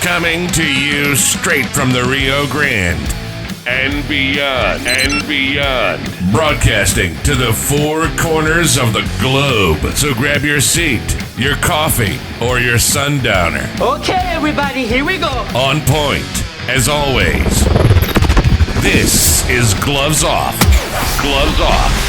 Coming to you straight from the Rio Grande and beyond, broadcasting to the four corners of the globe. So grab your seat, your coffee, or your sundowner. Okay, everybody, here we go. On point, as always. This is Gloves Off. Gloves Off.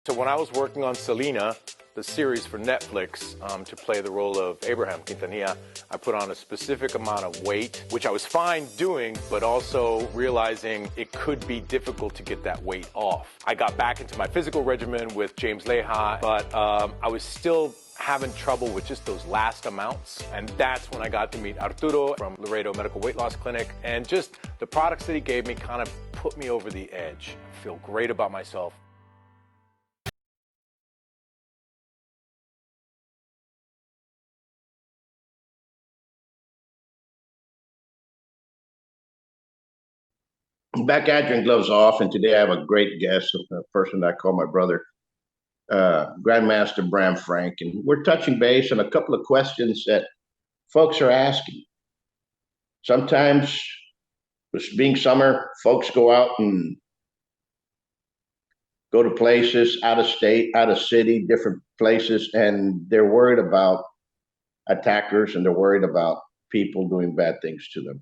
So when I was working on Selena, the series for Netflix, to play the role of Abraham Quintanilla, I put on a specific amount of weight, which I was fine doing, but also realizing it could be difficult to get that weight off. I got back into my physical regimen with James Leha, but I was still having trouble with just those last amounts. And that's when I got to meet Arturo from Laredo Medical Weight Loss Clinic. And just the products that he gave me kind of put me over the edge. I feel great about myself. Back at you and Gloves Off, and today I have a great guest, a person I call my brother, Grandmaster Bram Frank, and we're touching base on a couple of questions that folks are asking. Sometimes, this being summer, folks go out and go to places out of state, out of city, different places, and they're worried about attackers and they're worried about people doing bad things to them,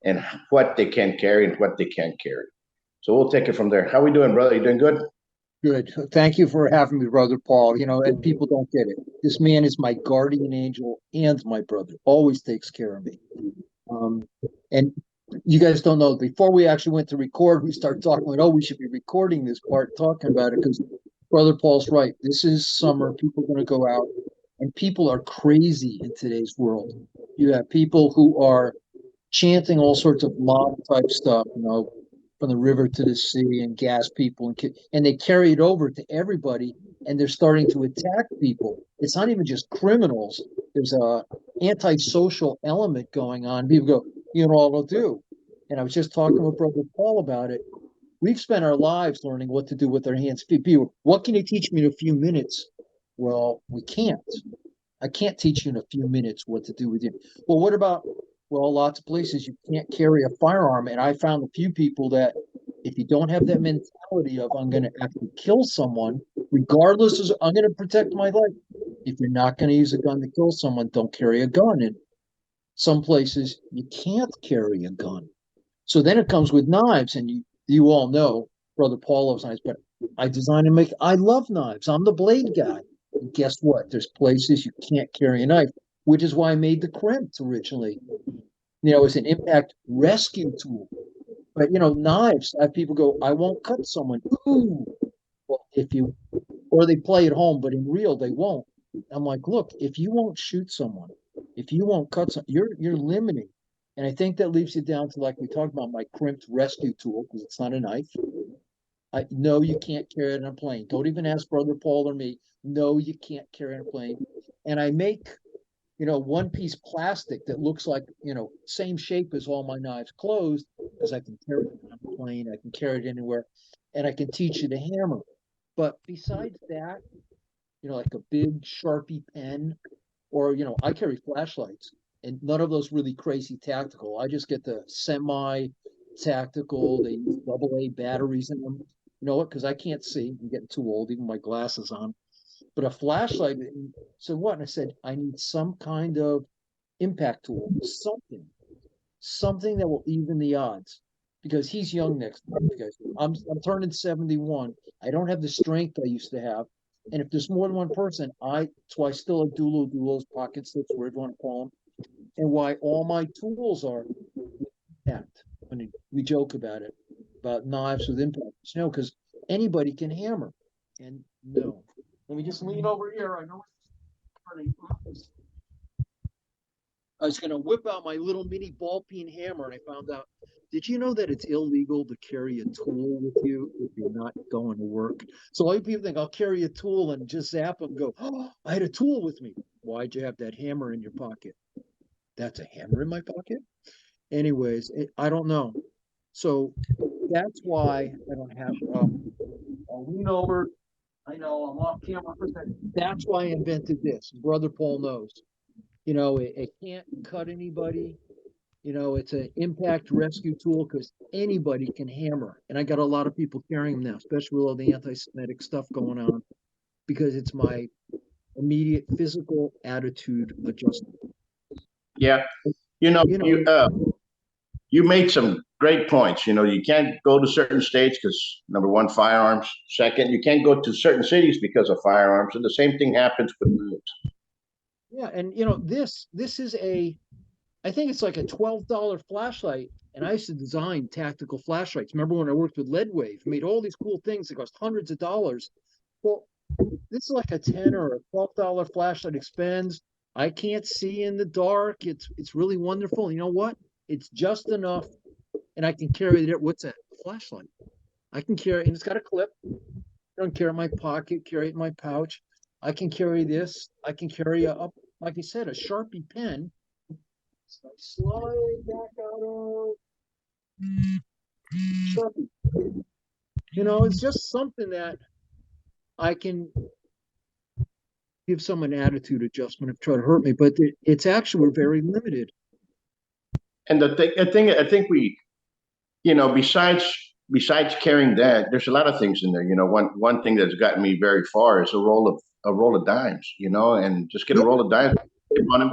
and what they can carry and what they can't carry. So we'll take it from there. How we doing, brother? You doing good? Good. Thank you for having me, Brother Paul. You know, and people don't get it. This man is my guardian angel and my brother. Always takes care of me. And you guys don't know, before we actually went to record, we started talking about, we should be recording this part, talking about it, because Brother Paul's right. This is summer. People are going to go out, and people are crazy in today's world. You have people who are chanting all sorts of mob type stuff, you know, from the river to the sea, and gas people, and they carry it over to everybody, and they're starting to attack people. It's not even just criminals. There's a antisocial element going on. People go, you know what I'll do? And I was just talking with Brother Paul about it. We've spent our lives learning what to do with our hands. People, what can you teach me in a few minutes? Well, we can't. I can't teach you in a few minutes what to do with you. Well, what about, well, lots of places you can't carry a firearm. And I found a few people that if you don't have that mentality of, I'm going to actually kill someone, regardless of, I'm going to protect my life. If you're not going to use a gun to kill someone, don't carry a gun. And some places you can't carry a gun. So then it comes with knives. And you all know, Brother Paul loves knives, but I love knives. I'm the blade guy. And guess what? There's places you can't carry a knife, which is why I made the crimps originally. You know, it's an impact rescue tool. But, you know, knives, I have people go, I won't cut someone. Ooh. Well, or they play at home, but in real, they won't. I'm like, look, if you won't shoot someone, if you won't cut someone, you're limiting. And I think that leaves you down to, like we talked about, my crimped rescue tool, because it's not a knife. No, you can't carry it on a plane. Don't even ask Brother Paul or me. No, you can't carry it on a plane. And I make, you know, one-piece plastic that looks like, you know, same shape as all my knives closed, because I can carry it on a plane, I can carry it anywhere, and I can teach you to hammer. But besides that, you know, like a big Sharpie pen, or, you know, I carry flashlights, and none of those really crazy tactical. I just get the semi-tactical. They use AA batteries in them. You know what? Because I can't see. I'm getting too old, even my glasses on. But a flashlight. So what? And I said, I need some kind of impact tool, something that will even the odds, because he's young next month, guys. I'm turning 71. I don't have the strength I used to have. And if there's more than one person, so I still have dulos, pocket sticks, whatever you want to call them. And why all my tools are impact. I mean, we joke about it, about knives with impact. You know, because anybody can hammer. And no. Let me just lean over here. I know it's I was going to whip out my little mini ball peen hammer, and I found out, did you know that it's illegal to carry a tool with you if you're not going to work? So a lot of people think, I'll carry a tool and just zap them and go, oh, I had a tool with me. Why'd you have that hammer in your pocket? That's a hammer in my pocket? Anyways, I don't know. So that's why I don't have I'll lean over. I know I'm off camera for a second. That's why I invented this. Brother Paul knows. It can't cut anybody. It's an impact rescue tool because anybody can hammer. And I got a lot of people carrying them now, especially with all the anti-Semitic stuff going on, because it's my immediate physical attitude adjustment. Yeah. You made some great points. You can't go to certain states because number one, firearms. Second, you can't go to certain cities because of firearms. And the same thing happens with knives. Yeah, and this is I think it's like a $12 flashlight. And I used to design tactical flashlights. Remember when I worked with Leadwave, made all these cool things that cost hundreds of dollars. Well, this is like a $10 or a $12 flashlight expense. I can't see in the dark. It's really wonderful. You know what? It's just enough, and I can carry it. What's that? A flashlight. I can carry, and it's got a clip. I don't carry it in my pocket, carry it in my pouch. I can carry this. I can carry like I said, a Sharpie pen. So I slide back out of Sharpie. It's just something that I can give someone an attitude adjustment if try to hurt me, but it's actually very limited. And I think we, besides carrying that, there's a lot of things in there. One thing that's gotten me very far is a roll of dimes. And just get a roll of dimes on them,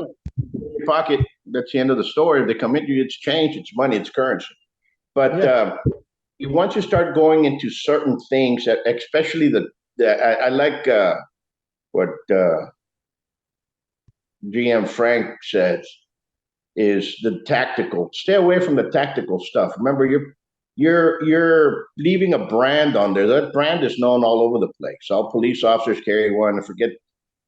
your pocket. That's the end of the story. If they come at you, it's change, it's money, it's currency. But once you start going into certain things, especially I like what GM Frank says is the tactical. Stay away from the tactical stuff. Remember, you're leaving a brand on there. That brand is known all over the place. All police officers carry one. I forget,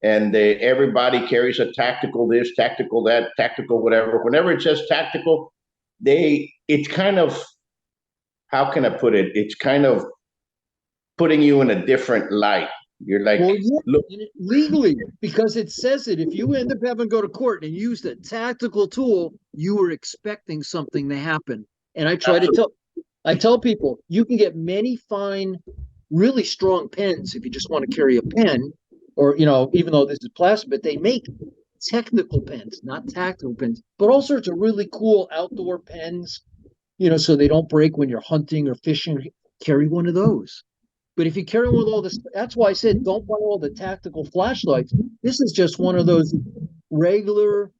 and everybody carries a tactical this, tactical that, tactical whatever. Whenever it says tactical, it's kind of, how can I put it? It's kind of putting you in a different light. You're like, well, yeah, look, legally, because it says it. If you end up having to go to court and use the tactical tool, you were expecting something to happen. And I tell people, you can get many fine, really strong pens if you just want to carry a pen, or even though this is plastic, but they make technical pens, not tactical pens, but all sorts of really cool outdoor pens, so they don't break when you're hunting or fishing. Carry one of those. But if you carry one with all this, that's why I said don't buy all the tactical flashlights. This is just one of those regular,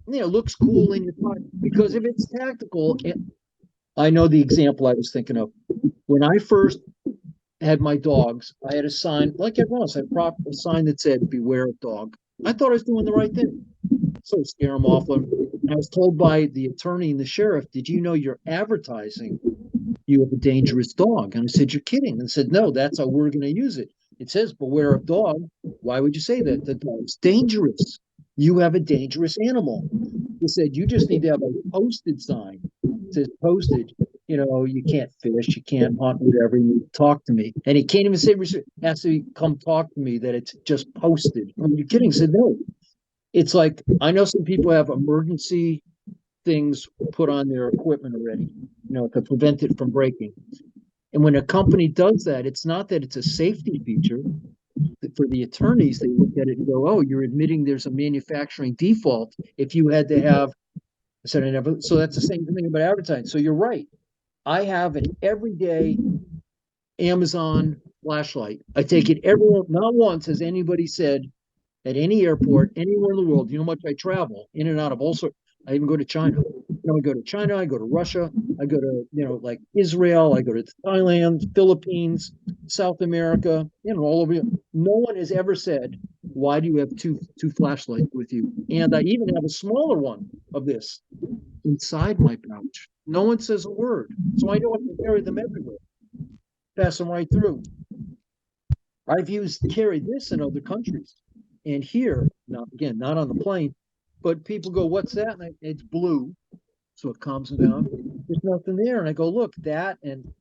looks cool in your pocket. Because if it's tactical, I know the example I was thinking of. When I first had my dogs, I had a sign, like everyone else, I had a sign that said, "Beware of dog." I thought I was doing the right thing. So scare them off. And I was told by the attorney and the sheriff, "Did you know you're advertising you have a dangerous dog?" And I said, "You're kidding." And I said, "No, that's how we're going to use it. It says, beware of dog. Why would you say that? The dog's dangerous. You have a dangerous animal." He said, "You just need to have a posted sign. It says posted, you can't fish, you can't hunt, whatever, you talk to me." And he can't even say, has to come talk to me, that it's just posted. Are you kidding? I said, "No." It's like, I know some people have emergency things put on their equipment already, to prevent it from breaking. And when a company does that, it's not that it's a safety feature. For the attorneys, they look at it and go, "Oh, you're admitting there's a manufacturing default if you had to have," I said, "I never." So that's the same thing about advertising. So you're right. I have an everyday Amazon flashlight. I take it everywhere. Not once has anybody said at any airport, anywhere in the world, how much I travel in and out of all sorts. I even go to China. I go to China, I go to Russia, I go to, like Israel, I go to Thailand, Philippines, South America, all over. No one has ever said, "Why do you have two flashlights with you?" And I even have a smaller one of this inside my pouch. No one says a word. So I know I can carry them everywhere. Pass them right through. I've carried this in other countries. And here, not on the plane, but people go, "What's that?" And it's blue. So it calms them down. There's nothing there. And I go, "Look, that," and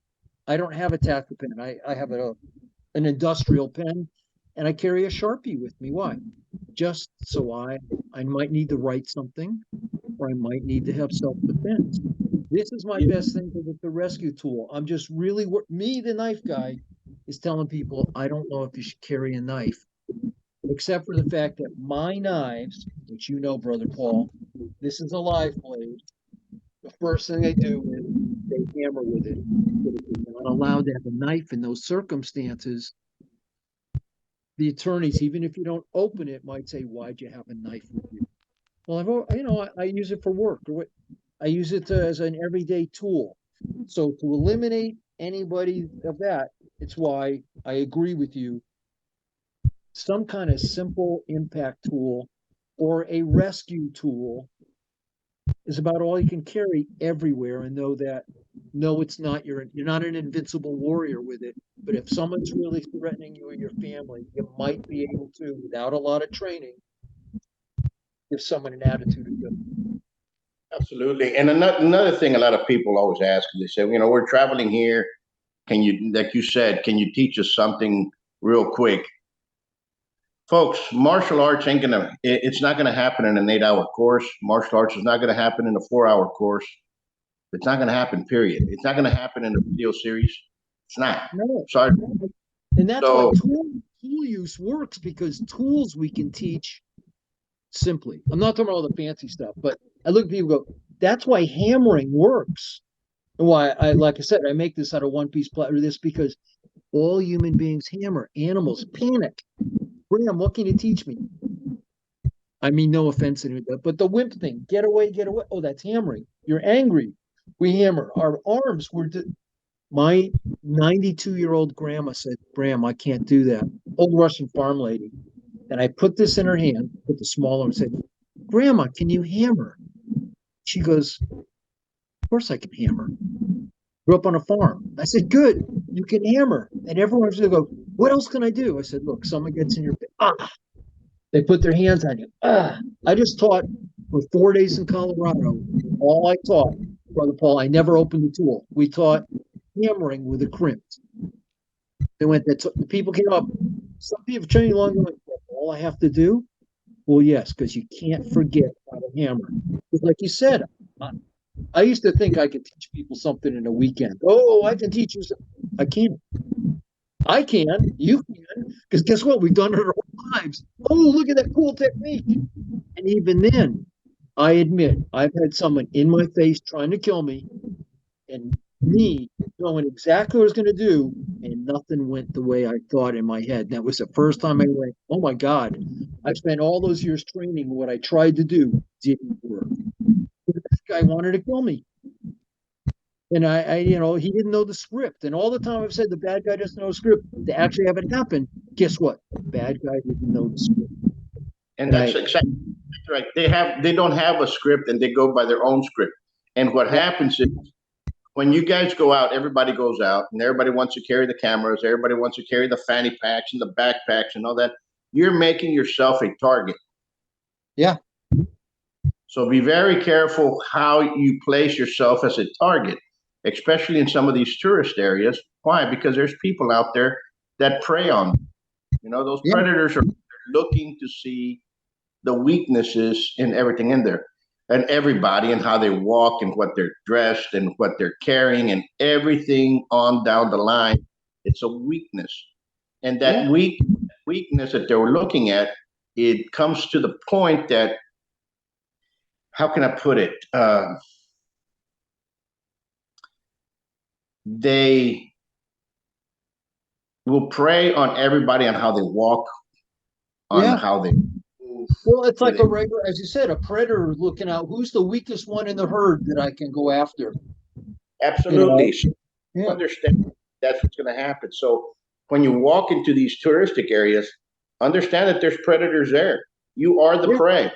I don't have a tactical pen. I have an industrial pen, and I carry a Sharpie with me. Why? Just so I might need to write something, or I might need to have self-defense. This is my best thing with the rescue tool. I'm just really, me, the knife guy, is telling people, I don't know if you should carry a knife, except for the fact that my knives, which you know, Brother Paul, this is a live blade. The first thing they do is they hammer with it. But if you're not allowed to have a knife in those circumstances, the attorneys, even if you don't open it, might say, "Why'd you have a knife with you?" Well, I use it for work. I use it as an everyday tool. So to eliminate anybody of that, it's why I agree with you. Some kind of simple impact tool or a rescue tool is about all you can carry everywhere, and know that no, it's not you're not an invincible warrior with it. But if someone's really threatening you or your family, you might be able to, without a lot of training, give someone an attitude of good. Absolutely. And another thing, a lot of people always ask, they say, we're traveling here. Can you, like you said, can you teach us something real quick? Folks, martial arts it's not gonna happen in an 8-hour course. Martial arts is not gonna happen in a 4-hour course. It's not gonna happen, period. It's not gonna happen in a video series. It's not. No. Sorry. And that's So, why tool use works, because tools we can teach simply. I'm not talking about all the fancy stuff, but I look at people and go, that's why hammering works. And why like I said, I make this out of one piece platter, this because all human beings hammer. Animals panic. Bram, what can you teach me? I mean, no offense to it, but the wimp thing, get away, get away. Oh, that's hammering. You're angry. We hammer. Our arms were. My 92-year-old grandma said, Bram, I can't do that. Old Russian farm lady. And I put this in her hand, put the small arm, and said, Grandma, can you hammer? She goes, of course I can hammer. Grew up on a farm. I said, good, you can hammer. And everyone's going to go, what else can I do? I said, look, someone gets in your face. Ah, they put their hands on you. Ah, I just taught for 4 days in Colorado. All I taught, Brother Paul, I never opened the tool. We taught hammering with a crimp. They went, the people came up. Some people training along the way, all I have to do? Well, yes, because you can't forget how to hammer. Because like you said, I used to think I could teach people something in a weekend. Oh, I can teach you something. I can't. I can. You can. Because guess what? We've done it our whole lives. Oh, look at that cool technique. And even then, I admit, I've had someone in my face trying to kill me, and me knowing exactly what I was going to do, and nothing went the way I thought in my head. That was the first time I went, oh my God, I spent all those years training. What I tried to do didn't work. This guy wanted to kill me. And he didn't know the script. And all the time I've said the bad guy doesn't know the script. To actually have it happen, guess what? The bad guy didn't know the script. and that's exactly right. They don't have a script, and they go by their own script. And what happens is, when you guys go out, everybody goes out, and everybody wants to carry the cameras. Everybody wants to carry the fanny packs and the backpacks and all that. You're making yourself a target. Yeah. So be very careful how you place yourself as a target, especially in some of these tourist areas. Why? Because there's people out there that prey on them. Those predators are looking to see the weaknesses in everything in there, and everybody, and how they walk, and what they're dressed, and what they're carrying, and everything on down the line. It's a weakness. And that weakness that they were looking at, it comes to the point that, how can I put it? They will prey on everybody, on how they walk, on how they move. Well, it's like a regular, as you said, a predator looking out. Who's the weakest one in the herd that I can go after? Absolutely. You understand that's what's going to happen. So when you walk into these touristic areas, understand that there's predators there. You are the prey.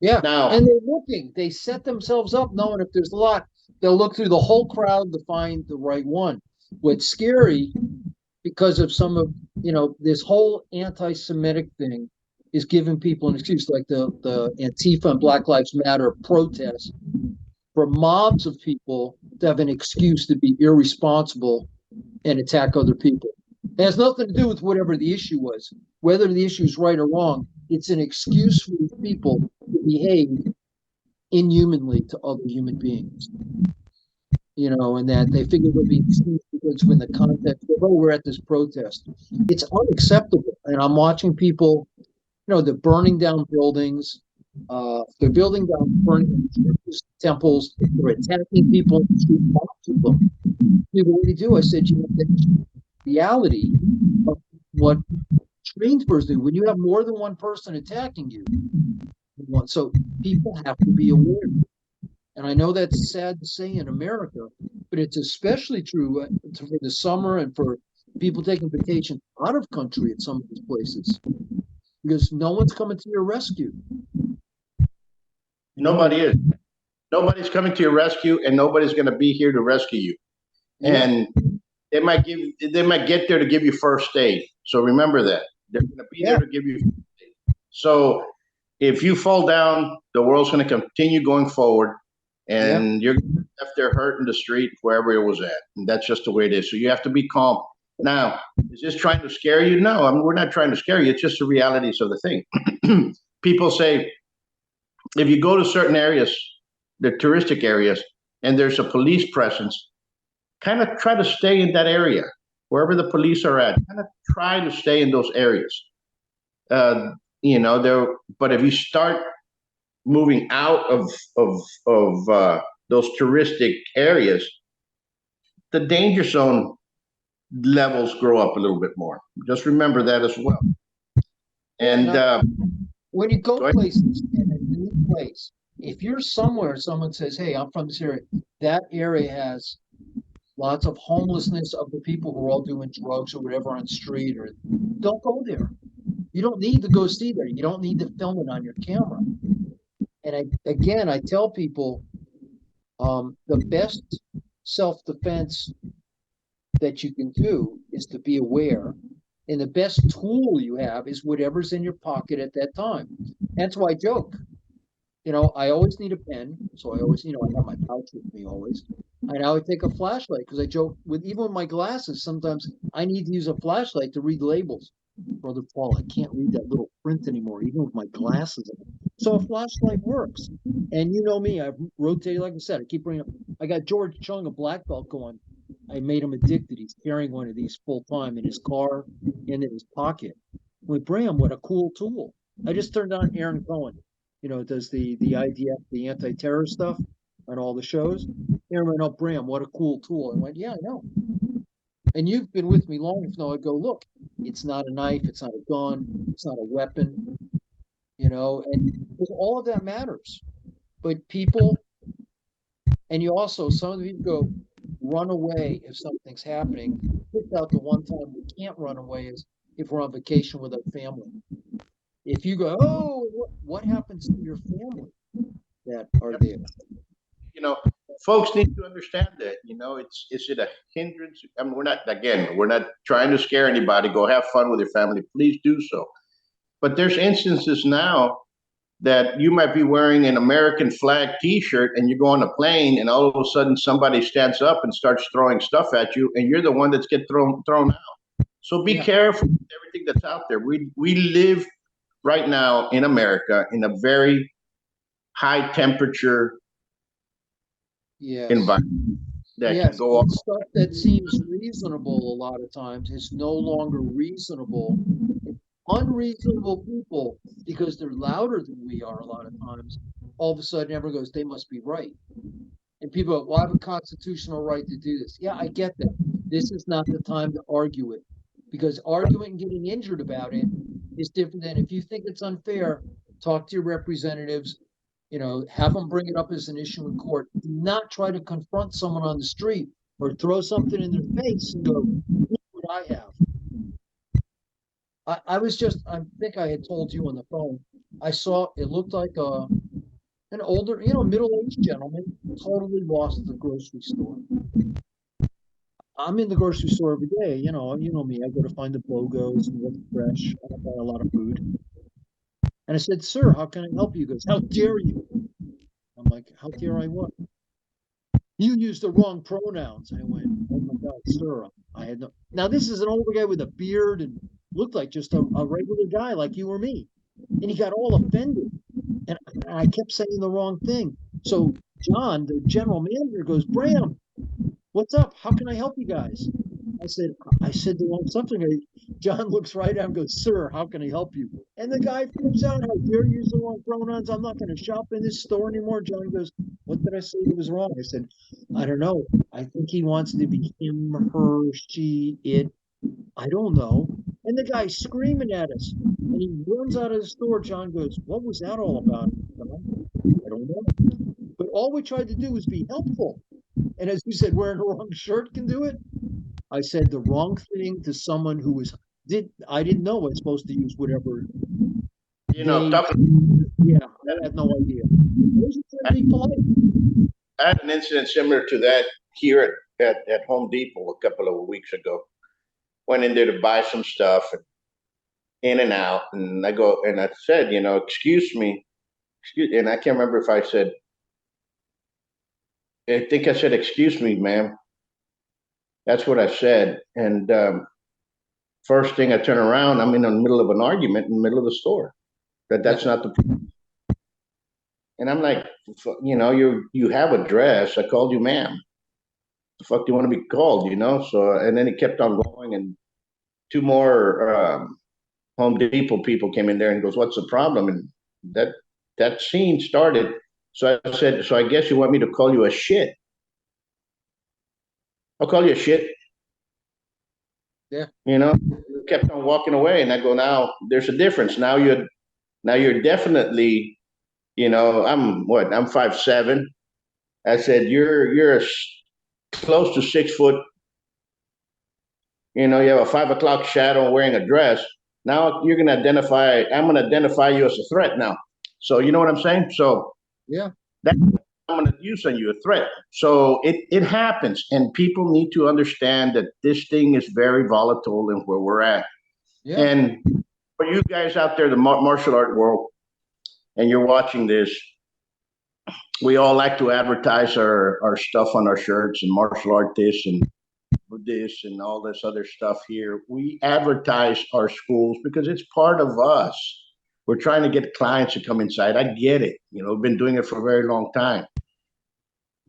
Yeah. Now, and they're looking. They set themselves up knowing if there's a lot, they'll look through the whole crowd to find the right one. What's scary, because of some of, this whole anti-Semitic thing, is giving people an excuse, like the Antifa and Black Lives Matter protests, for mobs of people to have an excuse to be irresponsible and attack other people. It has nothing to do with whatever the issue was, whether the issue is right or wrong. It's an excuse for these people to behave inhumanly to other human beings. And that they figure it would be an excuse because when the context of, oh, we're at this protest, it's unacceptable. And I'm watching people, they're burning down buildings, they're burning down churches, temples, they're attacking people in the street, mocking them. What do you do? I said, the reality of what Strangeburgs do when you have more than one person attacking you. So people have to be aware. And I know that's sad to say in America, but it's especially true for the summer and for people taking vacation out of country at some of these places, because no one's coming to your rescue. Nobody is. Nobody's coming to your rescue, and nobody's going to be here to rescue you. Yeah. And they might get there to give you first aid. So remember that. They're going to be there to give you first aid. So if you fall down, the world's going to continue going forward, and you're left there hurt in the street wherever it was at. And that's just the way it is. So you have to be calm. Now, is this trying to scare you? No, we're not trying to scare you. It's just the realities of the thing. People say, if you go to certain areas, the touristic areas, and there's a police presence, kind of try to stay in that area, wherever the police are at. Kind of try to stay in those areas. But if you start moving out of those touristic areas, the danger zone levels grow up a little bit more. Just remember that as well. And when you go places in a new place, if you're somewhere, someone says, "Hey, I'm from this area," that area has lots of homelessness of the people who are all doing drugs or whatever on the street, or don't go there. You don't need to go see there. You don't need to film it on your camera. And I tell people, the best self-defense that you can do is to be aware. And the best tool you have is whatever's in your pocket at that time. That's why I joke. I always need a pen. So I always, I have my pouch with me always. And I would take a flashlight because I joke even with my glasses, sometimes I need to use a flashlight to read labels. Brother Paul, I can't read that little print anymore, even with my glasses on. So a flashlight works. And you know me, I've rotated, like I said, I keep bringing up. I got George Chung, a black belt, going. I made him addicted. He's carrying one of these full time in his car and in his pocket. With Bram, what a cool tool. I just turned on Aaron Cohen. Does the IDF, the anti-terror stuff on all the shows. Aaron went, "Oh, Bram, what a cool tool." I went, "Yeah, I know." And you've been with me long enough now. I go, "Look, it's not a knife, it's not a gun, it's not a weapon, and all of that matters." But people, and you also, some of you go, run away if something's happening. Picked out the one time we can't run away is if we're on vacation with our family. If you go, "Oh, what happens to your family that are there?" Folks need to understand that, is it a hindrance? I mean, we're not trying to scare anybody. Go have fun with your family. Please do so. But there's instances now that you might be wearing an American flag T-shirt and you go on a plane and all of a sudden somebody stands up and starts throwing stuff at you and you're the one that's get thrown out. So be careful with everything that's out there. We live right now in America in a very high temperature environment that can go off. Stuff that seems reasonable a lot of times is no longer reasonable. Unreasonable people, because they're louder than we are a lot of times, all of a sudden everyone goes, "They must be right." And people go, "Well, I have a constitutional right to do this." Yeah, I get that. This is not the time to argue it, because arguing and getting injured about it is different than if you think it's unfair, talk to your representatives, have them bring it up as an issue in court. Do not try to confront someone on the street or throw something in their face and go, "Look what I have." I think I had told you on the phone, I saw, it looked like an older, middle-aged gentleman, totally lost at the grocery store. I'm in the grocery store every day, you know me, I go to find the BOGOs and what's fresh. I don't buy a lot of food. And I said, "Sir, how can I help you?" He goes, "How dare you?" I'm like, "How dare I what?" "You used the wrong pronouns." I went, "Oh my God, sir, I had no." Now this is an older guy with a beard and looked like just a regular guy like you or me. And he got all offended. And I kept saying the wrong thing. So John, the general manager, goes, "Bram, what's up? How can I help you guys? I said the wrong something. John looks right at him and goes, sir, how can I help you? And the guy flips out, how dare you use the wrong pronouns? I'm not going to shop in this store anymore. John goes, what did I say that was wrong? I said, I don't know. I think he wants to be him, her, she, it. I don't know. And the guy's screaming at us. And he runs out of the store. John goes, what was that all about? I don't know. But all we tried to do was be helpful. And as you said, wearing the wrong shirt can do it. I said the wrong thing to someone who I didn't know I was supposed to use whatever. Yeah, I had no idea. I be polite. I had an incident similar to that here at Home Depot a couple of weeks ago. Went in there to buy some stuff, and in and out, and I said, excuse me, and I can't remember if I think I said, excuse me, ma'am. That's what I said. And first thing I turn around, I'm in the middle of an argument in the middle of the store. That's not the problem. And I'm like, you have a dress. I called you ma'am. The fuck do you want to be called, So, and then he kept on going, and two more Home Depot people came in there and goes, what's the problem? And that scene started. So I said, so I guess you want me to call you a shit? I'll call you a shit. Yeah. Kept on walking away, and I go, now there's a difference. Now you're definitely, I'm 5'7". I said, you're close to 6 foot. You have a 5 o'clock shadow wearing a dress. Now I'm going to identify you as a threat now. So you know what I'm saying? So yeah, I'm going to use on you a threat. So it happens, and people need to understand that this thing is very volatile and where we're at. Yeah. And for you guys out there, the martial art world, and you're watching this, we all like to advertise our stuff on our shirts and martial art this and this and all this other stuff here. We advertise our schools because it's part of us. We're trying to get clients to come inside. I get it. We've been doing it for a very long time.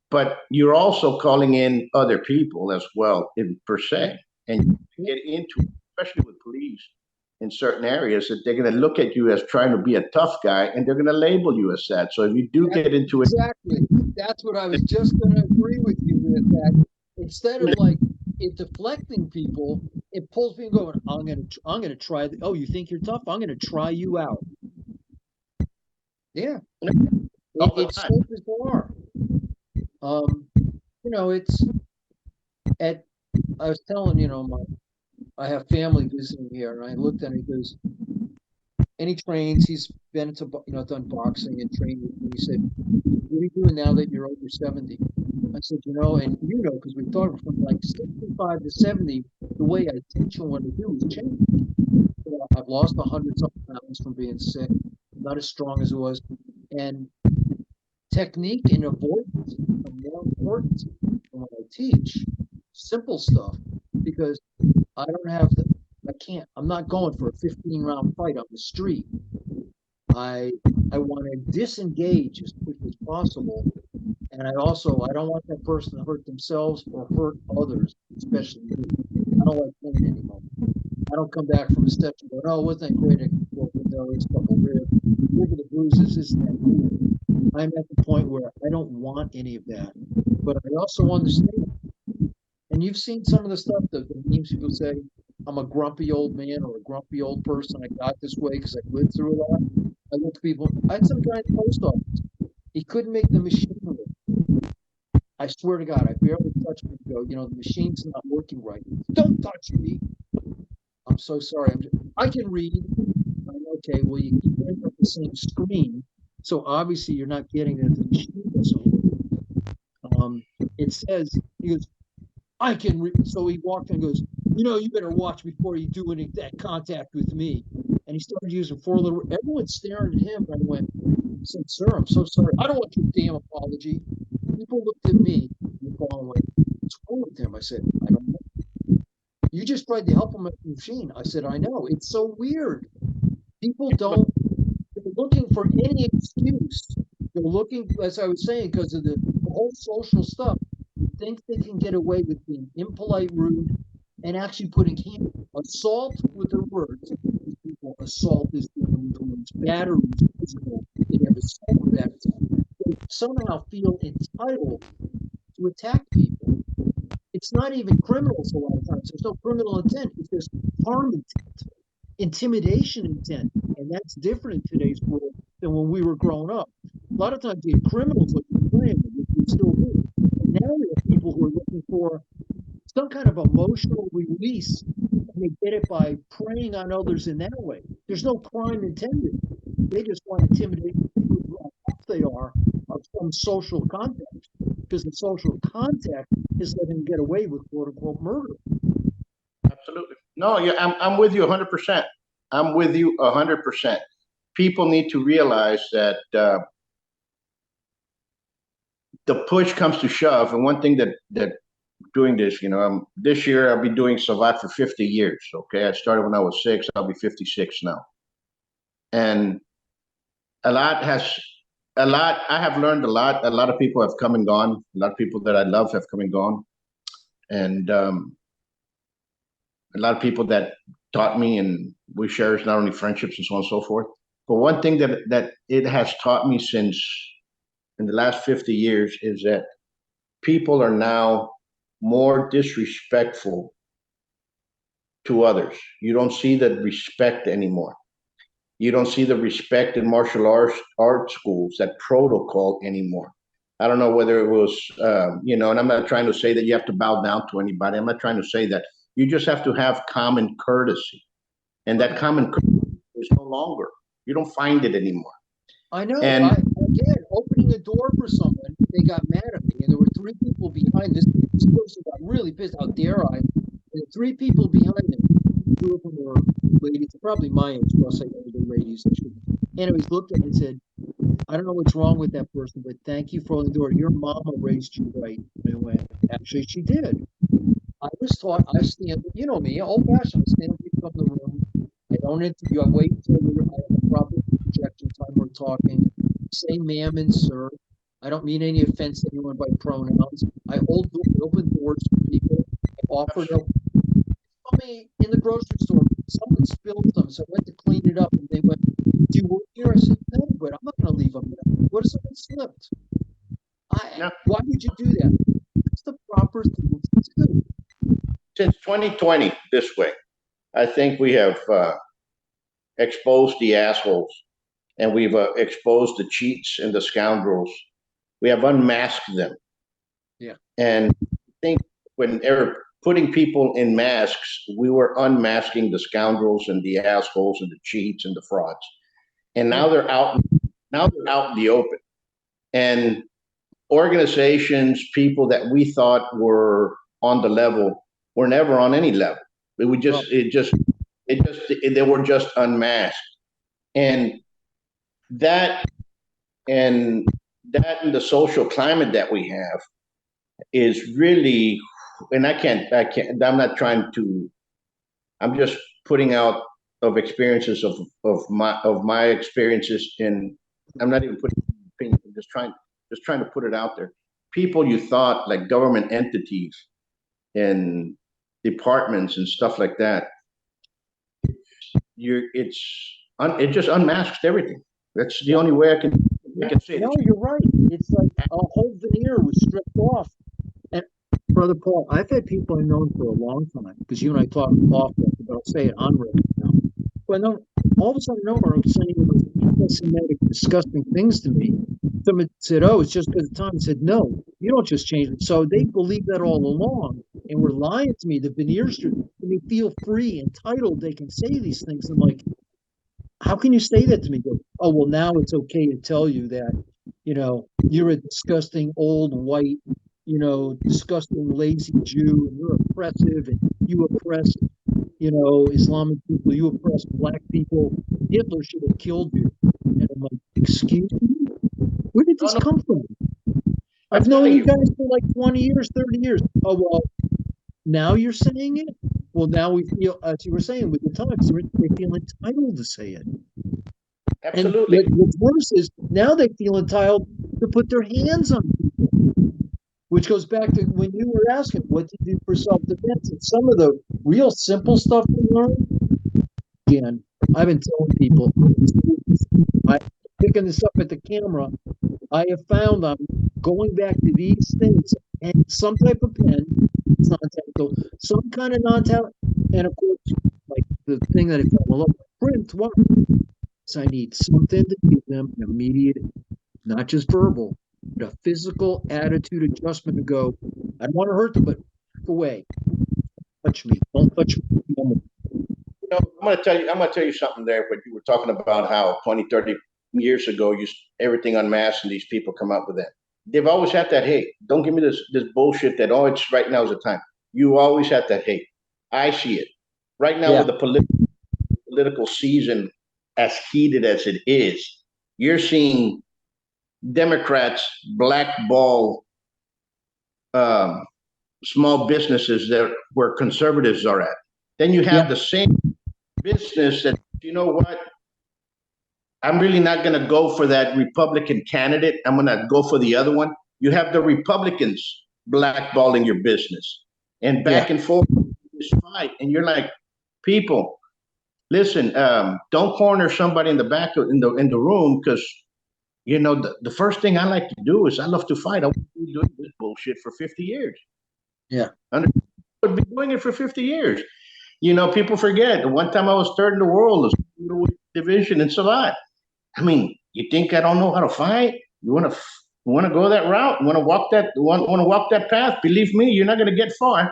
But you're also calling in other people as well, per se. And you get into it, especially with police in certain areas, that they're going to look at you as trying to be a tough guy, and they're going to label you as that. So if you do get into it. Exactly. That's what I was just going to agree with you with that. Instead of like it deflecting people, it pulls me and going, I'm going to try. Oh, you think you're tough? I'm going to try you out. Yeah. It's so bizarre. I was telling, I have family visiting here, and I looked at him, he goes, and he trains, he's been to, done boxing and trained with me. He said, what are you doing now that you're over 70? I said, and because we thought from like 65 to 70, the way I teach and what I do is change. I've lost 100-something pounds from being sick, not as strong as it was. And technique and avoidance are more important than what I teach. Simple stuff, because I'm not going for a 15-round fight on the street. I want to disengage as quickly as possible. And I don't want that person to hurt themselves or hurt others, especially me. I don't like pain anymore. I don't come back from a step and go, oh, wasn't that great? I can go with those couple ribs. Look at the bruises, isn't that cool? I'm at the point where I don't want any of that. But I also understand. And you've seen some of the stuff that the memes people say, I'm a grumpy old man or a grumpy old person. I got this way because I lived through a lot. I look at people. I had some guy in the post office. He couldn't make the machine work. I swear to God, I barely touched him. The machine's not working right. Don't touch me. I'm so sorry. I can read. Okay, well, you keep looking at the same screen. So obviously you're not getting that the machine doesn't work. It says, he goes, I can read. So he walked in and goes, you better watch before you do any that contact with me. And he started using 4 letter. Everyone's staring at him. And I said, sir, I'm so sorry. I don't want your damn apology. People looked at me and went, what's wrong with him? I said, I don't know. You just tried to help him with the machine. I said, I know. It's so weird. People they're looking for any excuse. They're looking, as I was saying, because of the whole social stuff. think they can get away with being impolite, rude, and actually putting assault with their words. People, assault is the words, battery is physical. They have assault with that. They somehow feel entitled to attack people. It's not even criminals a lot of times. There's no criminal intent. It's just harm intent, intimidation intent. And that's different in today's world than when we were growing up. A lot of times you have criminals like which we still do. And now we have people who are looking for some kind of emotional release, and they get it by preying on others in that way. There's no crime intended. They just want to intimidate people who they are of some social context, because the social context is letting them get away with quote unquote murder. Absolutely. No, yeah, I'm with you 100%. I'm with you 100%. People need to realize that the push comes to shove, and one thing that doing this, this year I'll be doing Savat for 50 years. Okay, I started when I was 6. I'll be 56 now, and I have learned a lot. A lot of people have come and gone. A lot of people that I love have come and gone, and a lot of people that taught me, and we cherish not only friendships and so on and so forth. But one thing that it has taught me since in the last 50 years is that people are now more disrespectful to others. You don't see that respect anymore. You don't see the respect in martial art schools, that protocol anymore. I don't know whether it was, and I'm not trying to say that you have to bow down to anybody. I'm not trying to say that. You just have to have common courtesy. And that common courtesy is no longer. You don't find it anymore. I know. Again, opening a door for someone, they got mad at me, and there were 3 people behind this. This person got really pissed. How dare I? And 3 people behind him. 2 of them were ladies, probably my age. I'll say older ladies. Anyways, looked at me and said, "I don't know what's wrong with that person, but thank you for opening the door. Your mama raised you right." And I went, "Actually, she did." I was taught. I stand. You know me, old-fashioned. I stand up in the room. I don't interview. I wait until I have a proper projection time we're talking. Say ma'am and sir. I don't mean any offense to anyone by pronouns. I open doors for people. I offer them. Tell me in the grocery store, someone spilled some, so I went to clean it up, and they went, "Do you work here?" I said, "No, but I'm not going to leave them there. What if someone slipped? Why would you do that?" That's the proper thing to do. Since 2020, this way, I think we have exposed the assholes, and we've exposed the cheats and the scoundrels. We have unmasked them. Yeah. And I think when they're putting people in masks, we were unmasking the scoundrels and the assholes and the cheats and the frauds. And now they're out. Now they're out in the open. And organizations, people that we thought were on the level, were never on any level. They were just unmasked. And that and the social climate that we have is really, and I'm just putting out of experiences of my experiences, and I'm not even putting opinions. I'm just trying to put it out there. People you thought like government entities and departments and stuff like that, it just unmasks everything. That's the only way I can say it. No, you're right. It's like a whole veneer was stripped off. And Brother Paul, I've had people I've known for a long time, because you and I talk often, but I'll say it on record now. But no, all of a sudden, no, I'm saying those anti-Semitic, disgusting things to me. Someone said, "Oh, it's just because of time." I said, "No, you don't just change it." So they believe that all along, and were lying to me. The veneers, and they feel free, entitled. They can say these things. I'm like, how can you say that to me? Go, "Oh, well, now it's okay to tell you that, you're a disgusting old white, disgusting lazy Jew, and you're oppressive, and you oppress, Islamic people, you oppress black people. Hitler should have killed you." And I'm like, excuse me? Where did this come from? I've known you guys for like 20 years, 30 years. Oh, well, now you're saying it? Well, now we feel, as you were saying, with the times, they feel entitled to say it. Absolutely. And what's worse is now they feel entitled to put their hands on people. which goes back to when you were asking what to do for self-defense. And some of the real simple stuff we learned, again, I've been telling people, I'm picking this up at the camera. I have found I'm going back to these things and some type of pen, it's non-technical, some kind of non-technical, and of course, like the thing that I fell in love with, print. What? So I need something to give them an immediate, not just verbal, but a physical attitude adjustment to go, I don't want to hurt them, but look away. Touch me. Don't touch me. I'm gonna tell you something there. But you were talking about how 20, 30 years ago, everything unmasked and these people come up with that. They've always had that hate. Don't give me this bullshit that it's right now is the time. You always had that hate. I see it right now with the political season as heated as it is. You're seeing Democrats blackball small businesses where conservatives are at. Then you have the same business that, you know what, I'm really not going to go for that Republican candidate. I'm going to go for the other one. You have the Republicans blackballing your business and back and forth this fight. And you're like, people, listen, don't corner somebody in the back in the room, because you know the first thing I like to do is I love to fight. I want to be doing this bullshit for 50 years. Yeah. I've been doing it for 50 years. You know, people forget. One time I was third in the world, division in Salat. I mean, you think I don't know how to fight? You want to go that route? You want to walk that path? Believe me, you're not going to get far.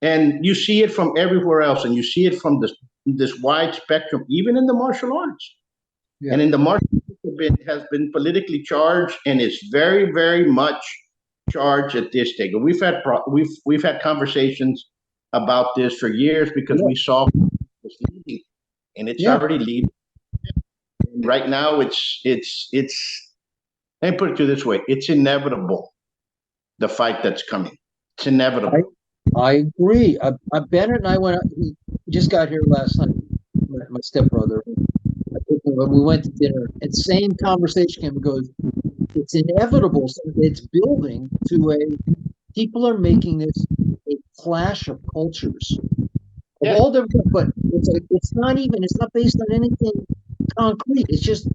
And you see it from everywhere else, and you see it from this wide spectrum, even in the martial arts. Yeah. And in the martial arts, has been politically charged, and is very, very much charged at this stage. And we've had conversations about this for years, because we saw it's leading, and it's already leading. And right now, it's. Let me put it to you this way: it's inevitable. The fight that's coming, it's inevitable. I agree. Bennett and I went out. He just got here last night. My stepbrother. We went to dinner, and same conversation came and goes, it's inevitable. It's building to people are making this a clash of cultures. Of all different, but it's not based on anything concrete. It's just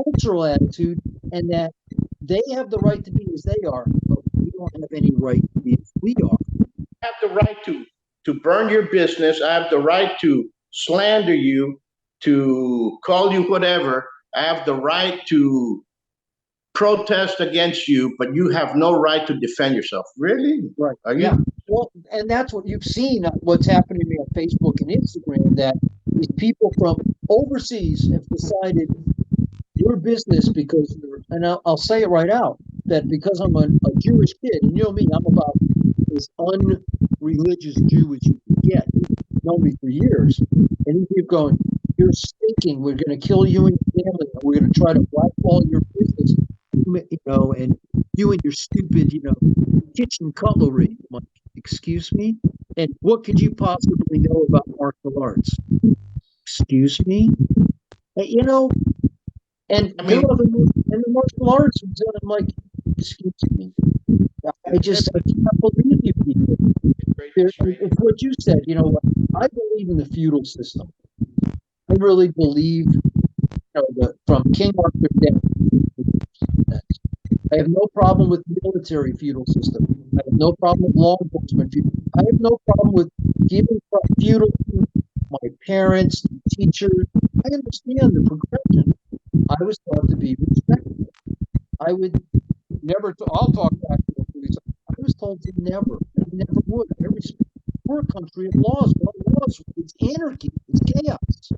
cultural attitude, and that they have the right to be as they are, but we don't have any right to be as we are. I have the right to burn your business. I have the right to slander you, to call you whatever. I have the right to protest against you, but you have no right to defend yourself. Really? Right. Are you? Yeah. Well, and that's what you've seen, what's happening to me on Facebook and Instagram, that these people from overseas have decided your business, because and I'll say it right out, that because I'm a Jewish kid, and you know me, I'm about as unreligious Jew as you can get. You've known me for years. And you keep going, you're stinking, we're going to kill you and your family, and we're going to try to blackball your business, you know, and you and your stupid, you know, kitchen cutlery. I'm like, excuse me? And what could you possibly know about martial arts? Excuse me? You know, and the martial arts, I'm like, excuse me. I can't believe you people. It's what you said, you know what? I believe in the feudal system. I really believe, you know, from King Arthur down. I have no problem with the military feudal system. I have no problem with law enforcement. I have no problem with giving feudal to my parents, teachers. I understand the progression. I was taught to be respectful. I would never. I'll talk back to the police. I was told to never. I never would. I respect. We're a country of laws. Laws. It's anarchy. It's chaos.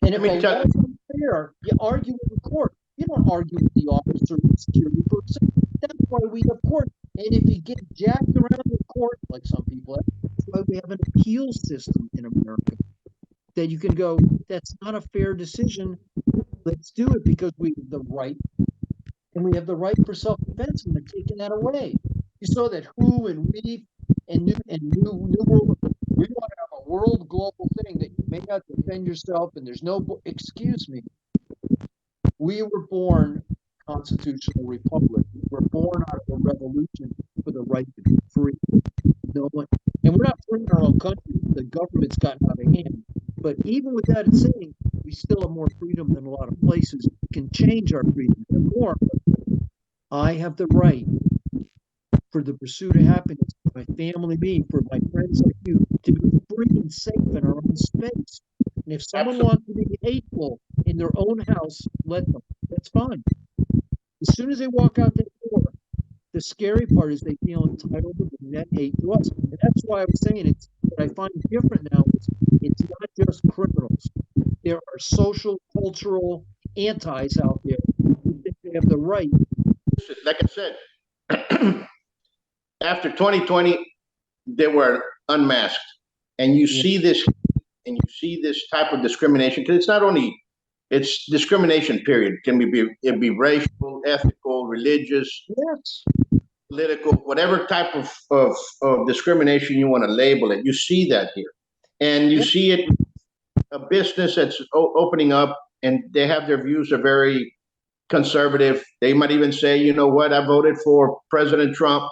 And if a law is unfair, you argue in court. You don't argue with the officer or the security person. That's why we have court. And if you get jacked around in court, like some people have, that's why we have an appeal system in America. That you can go, that's not a fair decision. Let's do it because we have the right, and we have the right for self-defense, and they're taking that away. You saw that WHO and we and new world. We want to have a world global thing that you may not defend yourself, and there's no. Excuse me. We were born constitutional republic. were born out of a revolution for the right to be free. No one, and we're not free in our own country. The government's gotten out of hand. But even with that saying, we still have more freedom than a lot of places. We can change our freedom and more. I have the right for the pursuit of happiness, for my family, me, for my friends like you, to be free and safe in our own space. And if someone wants to be hateful in their own house, let them. That's fine. As soon as they walk out that door, the scary part is they feel entitled to bring that hate to us. And that's why I was saying it's what I find different now is it's not just criminals. There are social, cultural antis out there who think they have the right. Like I said, after 2020, they were unmasked. And you see this, and you see this type of discrimination, because it's not only, it's discrimination, period. It be racial, ethical, religious, Yes. political, whatever type of discrimination you want to label it. You see that here. And you see it, a business that's opening up, and they have their views are very conservative. They might even say, you know what, I voted for President Trump.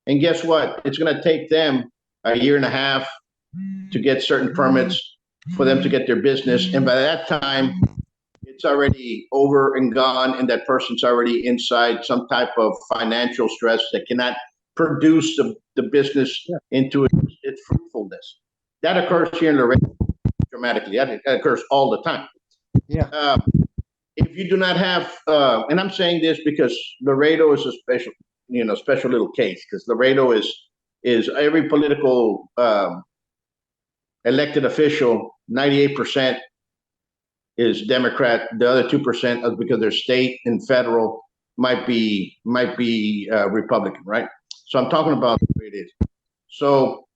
And guess what? It's going to take them a year and a half to get certain permits for them to get their business. And by that time, it's already over and gone, and that person's already inside some type of financial stress that cannot produce the business into its fruitfulness. That occurs here in Laredo dramatically. That occurs all the time. Yeah. If you do not have, and I'm saying this because Laredo is a special little case, because Laredo is every political elected official, 98% is Democrat. The other 2% is because they're state and federal might be Republican, right? So I'm talking about the way it is. So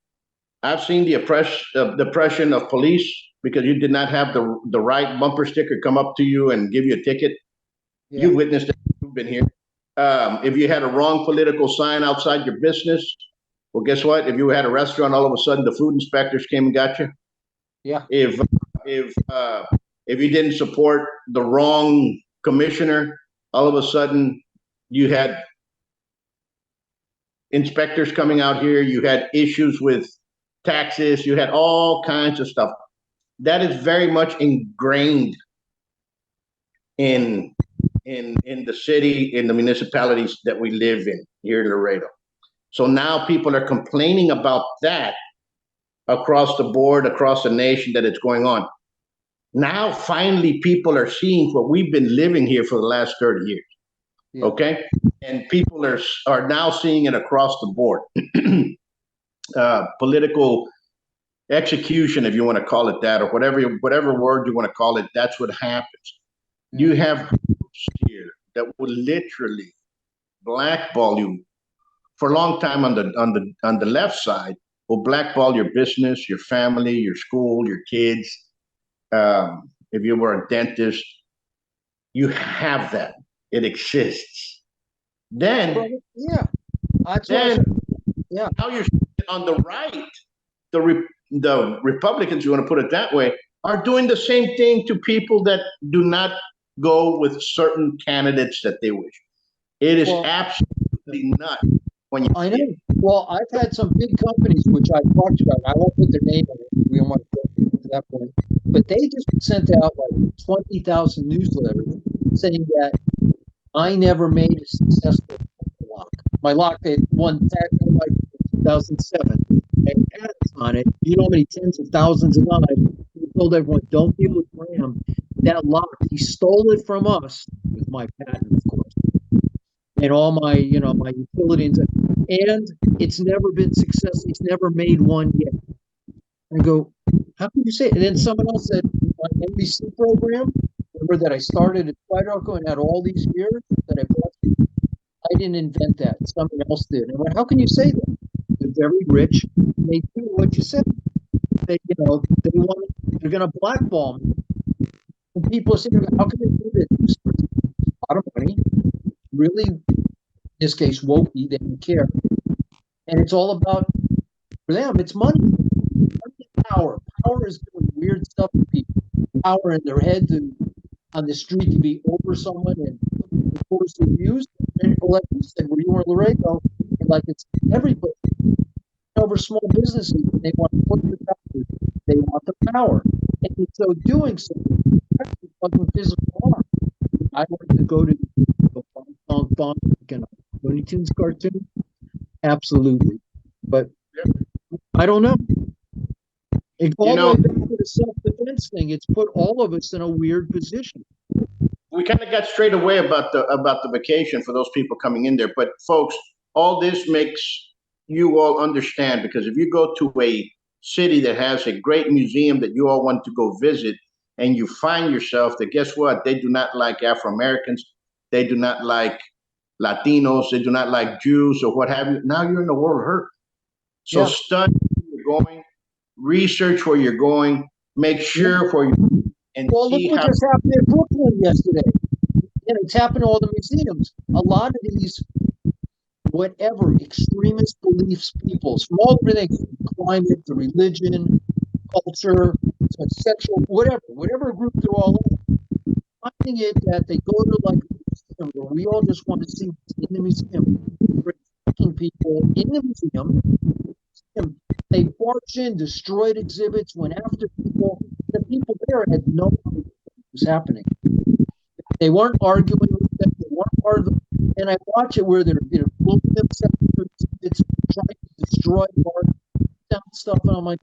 I've seen the oppression of police because you did not have the right bumper sticker come up to you and give you a ticket. Yeah. You witnessed it. You've been here. If you had a wrong political sign outside your business, well, guess what? If you had a restaurant, all of a sudden the food inspectors came and got you. Yeah. If you didn't support the wrong commissioner, all of a sudden you had inspectors coming out here. You had issues with taxes. You had all kinds of stuff. That is very much ingrained in the city, in the municipalities that we live in here in Laredo. So now people are complaining about that across the board, across the nation, that it's going on. Now, finally, people are seeing what we've been living here for the last 30 years. Yeah. Okay? And people are now seeing it across the board. Political execution, if you want to call it that, or whatever word you want to call it, that's what happens. You have groups here that will literally blackball you for a long time on the left side, will blackball your business, your family, your school, your kids. If you were a dentist, you have that. It exists. Then, now you're on the right. The Republicans, you want to put it that way, are doing the same thing to people that do not go with certain candidates that they wish. It is absolutely nuts. I know. Well, I've had some big companies, which I've talked about. I won't put their name on it. We don't want to get to that point. But they just sent out like 20,000 newsletters saying that I never made a successful lock. My lock had won tax like 2007. And patents on it. You know how many tens of thousands of dollars. We told everyone, don't deal with Bram. That lock, he stole it from us with my patent, of course, and all my, my utilities. And it's never been successful. He's never made one yet. I go, how can you say it? And then someone else said, my NBC program, remember that I started at White Arco and had all these years that I bought. I didn't invent that. Someone else did. And I went, how can you say that? They're very rich. And they do what you said. They're going to blackball me. And people are saying, how can they do this? A lot of money. Really, in this case, wokey, they don't care. And it's all about, for them, it's money. Money and power. Power is doing weird stuff to people. Power in their head on the street to be over someone and force their views. And like you said, where you were in Laredo, like it's everybody over small businesses. They want to put the power. They want the power. And in so doing so, fucking physical harm. I want to go to Bonk and a Looney Tunes cartoon. Absolutely. But I don't know. It all the way back to the self-defense thing. It's put all of us in a weird position. We kind of got straight away about the vacation for those people coming in there. But folks, all this makes you all understand, because if you go to a city that has a great museum that you all want to go visit, and you find yourself that, guess what, they do not like Afro Americans, they do not like Latinos, they do not like Jews or what have you. Now you're in the world of hurt. So study where you're going, research where you're going, make sure where you and well, look what just happened in Brooklyn yesterday. And it's happened to all the museums. A lot of these, whatever extremist beliefs people, from all everything, climate, the religion, culture, sexual, whatever group they're all in, finding it that they go to like a museum where we all just want to see what's in the museum, taking people in the museum, they barged in, destroyed exhibits, went after people. The people there had no idea what was happening. They weren't arguing with them. They weren't part of it. And I watch it where they're blowing themselves into exhibits, trying to destroy art, stuff. And I'm like,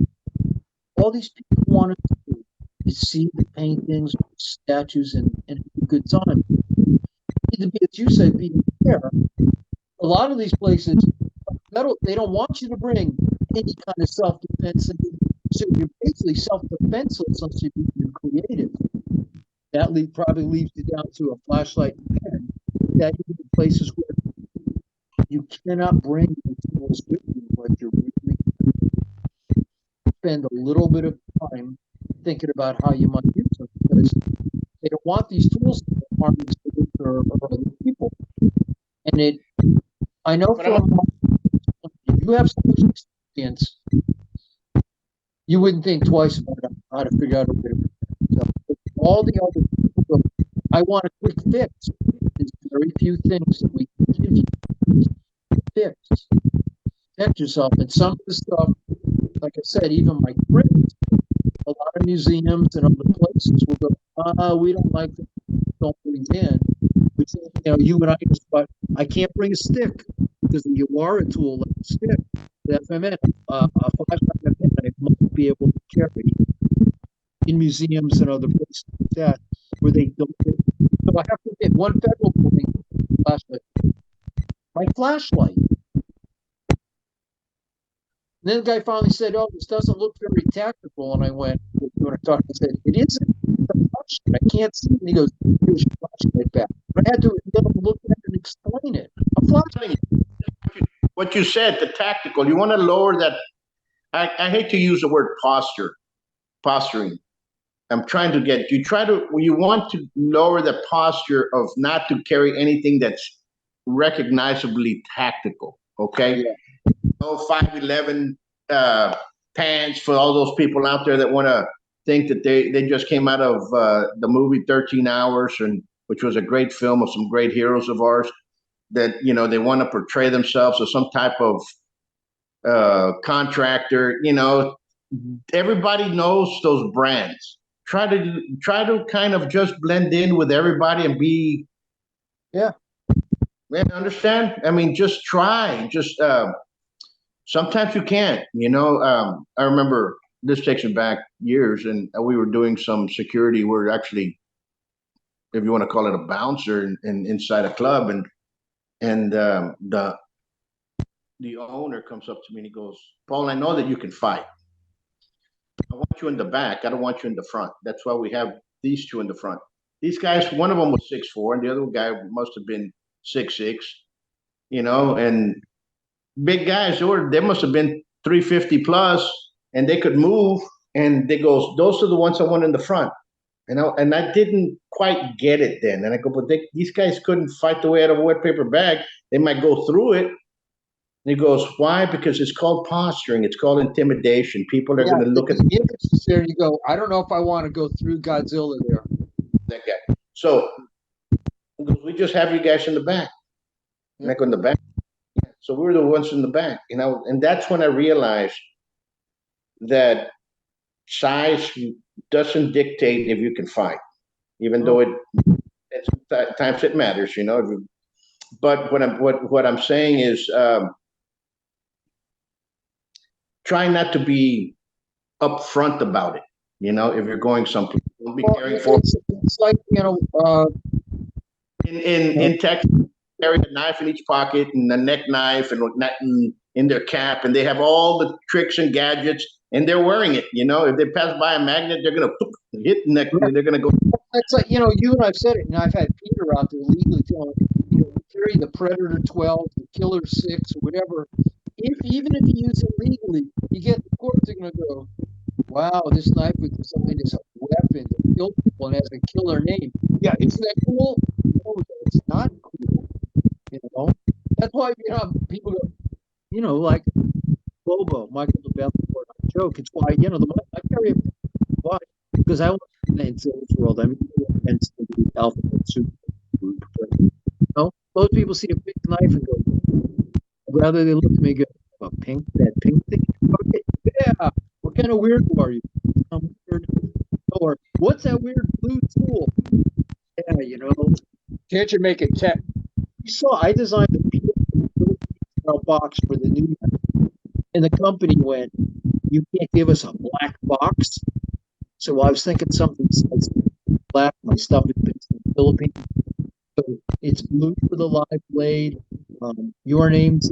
all these people wanted to do is see the paintings, statues, and have a good time. Need to be, as you said, be fair. A lot of these places, they don't want you to bring any kind of self-defense. So you're basically self-defenseless unless you're creative. That probably leads you down to a flashlight and pen. That in places where you cannot bring the tools with you, but you're really spend a little bit of time thinking about how you might use them, because they don't want these tools to harm or other people. And I know from you have so much experience, you wouldn't think twice about how to figure out a way to all the other people. I want a quick fix. There's very few things that we can give you. Fix. Protect yourself. And some of the stuff, like I said, even my friends, a lot of museums and other places will go, we don't like them, don't bring in. Which, you and I just thought, I can't bring a stick because you are a tool like a stick. The FMN, a flashlight FMN, I might be able to carry in museums and other places like that, where they don't. So I have to get one federal building flashlight. My flashlight. And then the guy finally said, this doesn't look very tactical. And I went, you want to talk? I said, it isn't. I can't see it. And he goes, here's your flashlight back. But I had to look at it and explain it. A flashlight. What you said, the tactical, you want to lower that. I hate to use the word posturing. I'm trying to get you want to lower the posture of not to carry anything that's recognizably tactical. Okay. Yeah. No 5'11" pants for all those people out there that want to think that they just came out of the movie 13 Hours, which was a great film of some great heroes of ours, that they want to portray themselves as some type of contractor. Everybody knows those brands. Try to kind of just blend in with everybody and be understand. I mean, just try. Just sometimes you can't. I remember, this takes me back years, and we were doing some security. We're actually, if you want to call it, a bouncer inside a club, and the owner comes up to me and he goes, "Paul, I know that you can fight. I want you in the back. I don't want you in the front. That's why we have these two in the front." These guys, one of them was 6'4", and the other guy must have been 6'6", and big guys. They must have been 350 plus, and they could move. And they goes, "Those are the ones I want in the front." And I didn't quite get it then. And I go, "But these guys couldn't fight the way out of a wet paper bag. They might go through it." And he goes, "Why? Because it's called posturing. It's called intimidation. People are going to look at the images there. You go, I don't know if I want to go through Godzilla there." That guy. So we just have you guys in the back. And I go, in the back? Yeah. So we were the ones in the back, and that's when I realized that size doesn't dictate if you can fight, even though at times it matters, But what I'm saying is, try not to be upfront about it. If you're going someplace, don't be carrying forward. It's like In Texas, carry a knife in each pocket and a neck knife and in their cap, and they have all the tricks and gadgets, and they're wearing it. If they pass by a magnet, they're gonna hit neck. They're gonna go. It's like you and I've said it, and I've had Peter out there legally telling carry the Predator 12, the Killer 6, or whatever. Even if you use it legally, you get the court, they're gonna go, wow, this knife was designed as a weapon to kill people and has a killer name. Yeah, isn't that cool? No, it's not cool. That's why people go, like Bobo, Michael Bellator, joke. It's why I carry why because I want to in today's world. I'm against the alphabet super group. Most people see a big knife and go, rather they look at me and go, that pink thing. Okay, yeah. What kind of weird are you? I'm weird. Or what's that weird blue tool? Yeah, can't you make it tech? You saw I designed a box for the new one, and the company went, you can't give us a black box. So I was thinking something says black. My stuff is based in the Philippines. So it's blue for the live blade. Your name's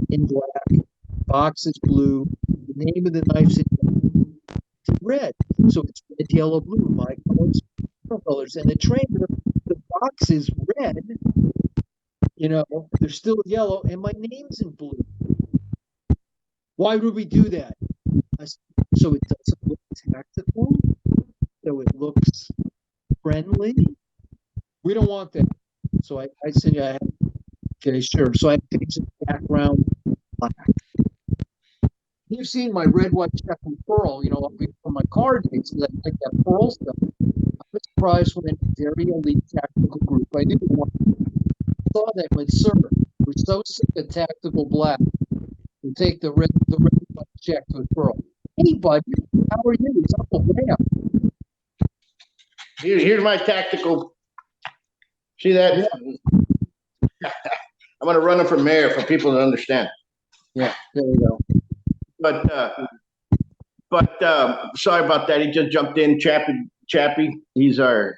in black. Box is blue. The name of the knife's in red. So it's red, yellow, blue. My colors. And the trainer, the box is red. They're still yellow, and my name's in blue. Why would we do that? So it doesn't look tactical. So it looks friendly. We don't want that. So I said, yeah, okay, sure. So I changed the background black. You've seen my red, white, check, and pearl, from my card dates, because I like that pearl stuff. I was surprised when a very elite tactical group, I knew one, saw that when, sir, we're so sick of tactical black, we take the red, white, check, and pearl. Hey, buddy, how are you? It's Uncle Bram. Here's my tactical. See that? Yeah. I'm going to run it for mayor for people to understand. Yeah, there you go. But sorry about that. He just jumped in, Chappie. He's our.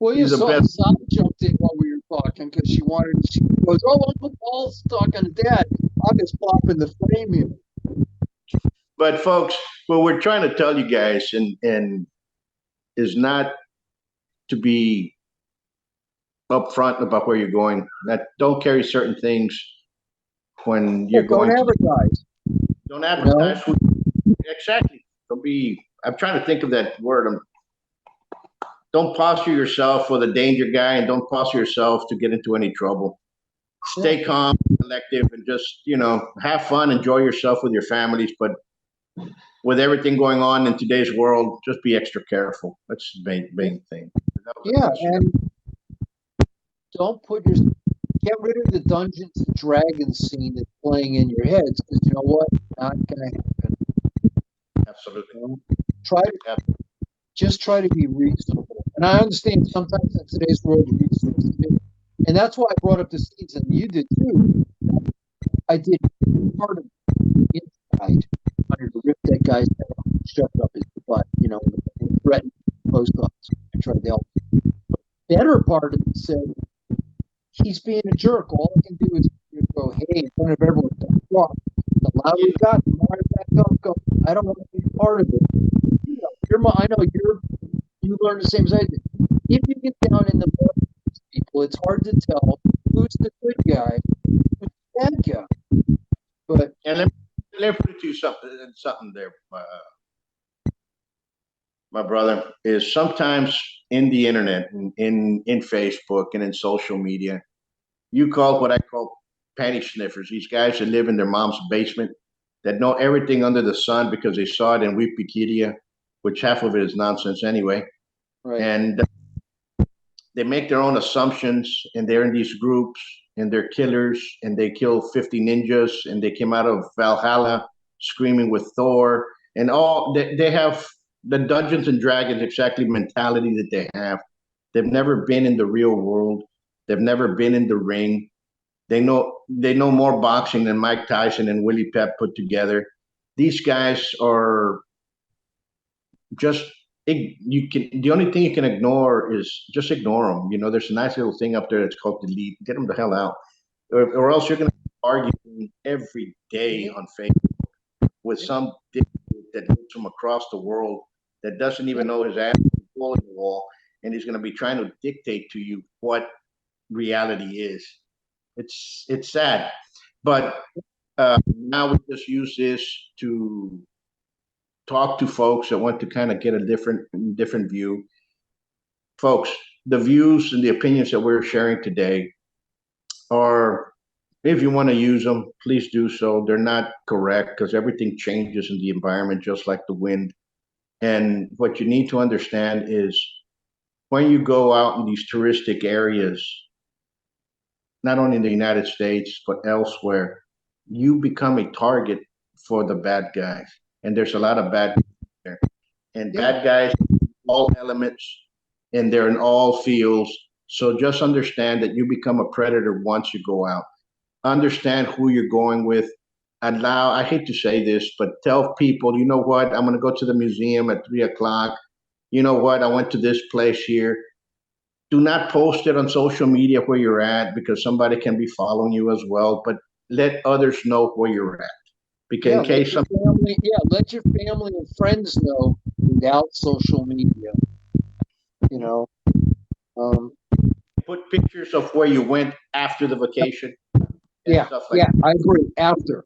Well, you saw Sal jumped in while we were talking because she goes, oh, Uncle Paul's talking to Dad. I'm just popping the frame here. But folks, what we're trying to tell you guys and is not to be upfront about where you're going. That don't carry certain things when you're going. Don't advertise. Exactly. Don't be. I'm trying to think of that word. Don't posture yourself for the danger guy, and don't posture yourself to get into any trouble. Stay calm, collective, and just have fun, enjoy yourself with your families. But with everything going on in today's world, just be extra careful. That's the main thing. Yeah, and don't get rid of the Dungeons and Dragons scene that's playing in your heads, because you know what? Not gonna happen. Absolutely. Just try to be reasonable. And I understand sometimes in today's world, and that's why I brought up the scenes, and you did too. I did part of inside. I wanted to rip that guy's head off and shove it up his butt, and threaten post office. I tried to help. The better part of it said, he's being a jerk. All I can do is go, hey, in front of everyone, don't walk. The louder you got, the more go. I don't want to be part of it. I know you learn the same as I did. If you get down in the mud with people, it's hard to tell who's the good guy, who's the bad guy. But let me put it to you something there, my brother, is sometimes in the internet, in Facebook and in social media, you call what I call panty sniffers. These guys that live in their mom's basement that know everything under the sun because they saw it in Wikipedia, which half of it is nonsense anyway. Right. And they make their own assumptions, and they're in these groups, and they're killers, and they kill 50 ninjas, and they came out of Valhalla screaming with Thor, and all they have the Dungeons and Dragons exactly mentality that they have. They've never been in the real world. They've never been in the ring. They know more boxing than Mike Tyson and Willie Pep put together. These guys are just the only thing you can ignore is just ignore them. There's a nice little thing up there that's called delete. Get them the hell out, or else you're going to argue every day on Facebook with some dick that lives from across the world that doesn't even know his ass is hole in the wall, and he's going to be trying to dictate to you what reality is. It's sad, but now we just use this to talk to folks that want to kind of get a different view. Folks, the views and the opinions that we're sharing today are, if you want to use them, please do so. They're not correct because everything changes in the environment just like the wind. And what you need to understand is when you go out in these touristic areas, not only in the United States, but elsewhere, you become a target for the bad guys. And there's a lot of bad guys there. And bad guys, all elements, and they're in all fields. So just understand that you become a predator once you go out. Understand who you're going with. I hate to say this, but tell people, you know what, I'm going to go to the museum at 3:00. You know what, I went to this place here. Do not post it on social media where you're at because somebody can be following you as well. But let others know where you're at. Because in case let your family and friends know without social media. Put pictures of where you went after the vacation. Stuff like that. I agree. After.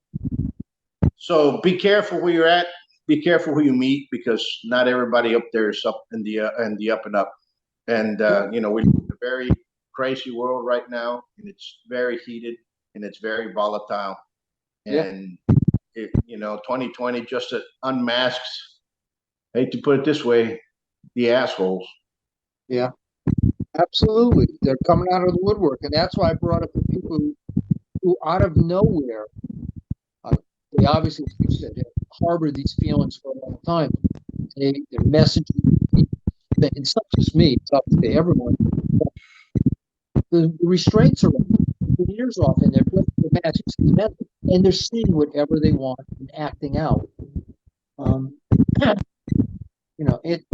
So be careful where you're at. Be careful who you meet because not everybody up there is up in the up and up. And we live in a very crazy world right now, and it's very heated and it's very volatile. And 2020 just unmasks. I hate to put it this way, the assholes. Yeah, absolutely. They're coming out of the woodwork, and that's why I brought up the people who out of nowhere, they obviously, as you said, harbor these feelings for a long time. They're messaging people. It's not just me; it's up to everyone. The restraints are the ears off, and they're magic, and they're seeing whatever they want and acting out.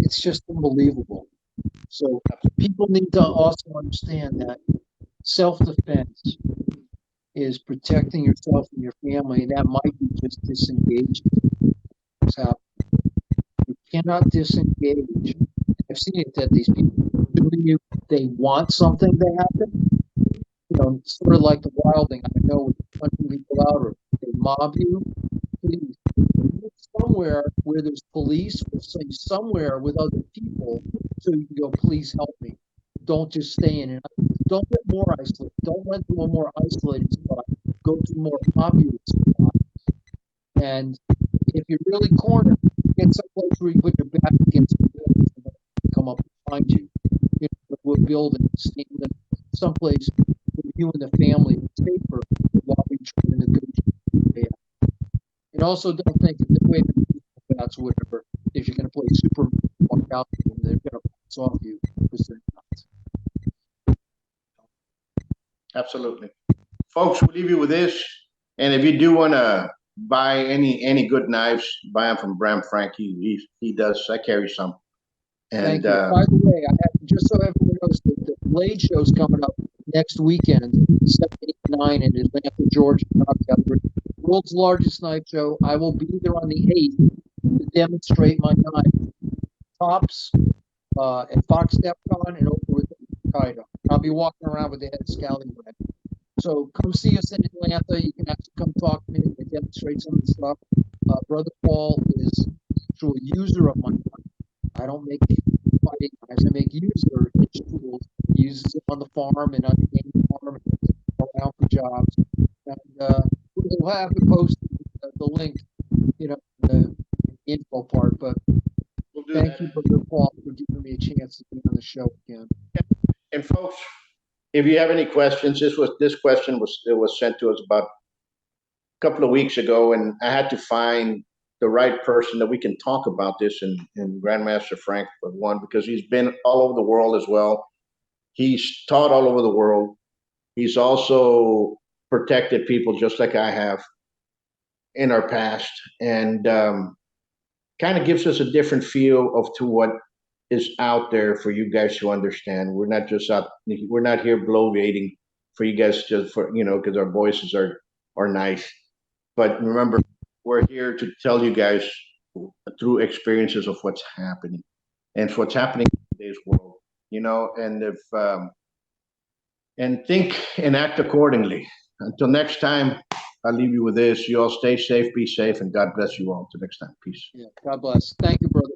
It's just unbelievable. So people need to also understand that self-defense is protecting yourself and your family, and that might be just disengaged. So you cannot disengage. I've seen it that these people they want something to happen. Sort of like the wilding. I know when punching people out or they mob you. Please live somewhere where there's police, or somewhere with other people, so you can go, please help me. Don't just stay in it. Don't get more isolated. Don't run to a more isolated spot. Go to a more popular spot. And if you're really cornered, get someplace where you put your back against the wall and come up and find you. We'll build and stand in someplace where you and the family are safer while we try to negotiate. And also don't think that the way that's whatever, if you're going to play super walk out, they're going to bounce off you because they're not. Absolutely. Folks, we'll leave you with this. And if you do want to buy any good knives, buy them from Bram Frank. He does. I carry some. And thank you. By the way, I have, just so everyone knows, the Blade Show's coming up next weekend, 7, 8, 9 in Atlanta, Georgia. World's largest knife show. I will be there on the 8th to demonstrate my knife. Tops at Fox DEFCON and over with Hokkaido. I'll be walking around with the head scallywag. So come see us in Atlanta. You can actually come talk to me and demonstrate some of the stuff. Brother Paul is the actual user of my knife. I don't make fighting knives. I make user tools. He uses them on the farm and on the game farm and around for jobs. And we'll have to post the link, the info part. But thank you, Brother Paul, for giving me a chance to be on the show again. And folks, if you have any questions, this question was sent to us about a couple of weeks ago, and I had to find the right person that we can talk about this in Grandmaster Frank for one, because he's been all over the world as well. He's taught all over the world. He's also protected people just like I have in our past, and kind of gives us a different feel of to what is out there for you guys to understand. We're not just out. We're not here bloviating for you guys just for because our voices are nice. But remember, we're here to tell you guys through experiences of what's happening and what's happening in today's world. And if and think and act accordingly. Until next time, I'll leave you with this. You all stay safe, be safe, and God bless you all. Until next time, peace. Yeah, God bless. Thank you, brother.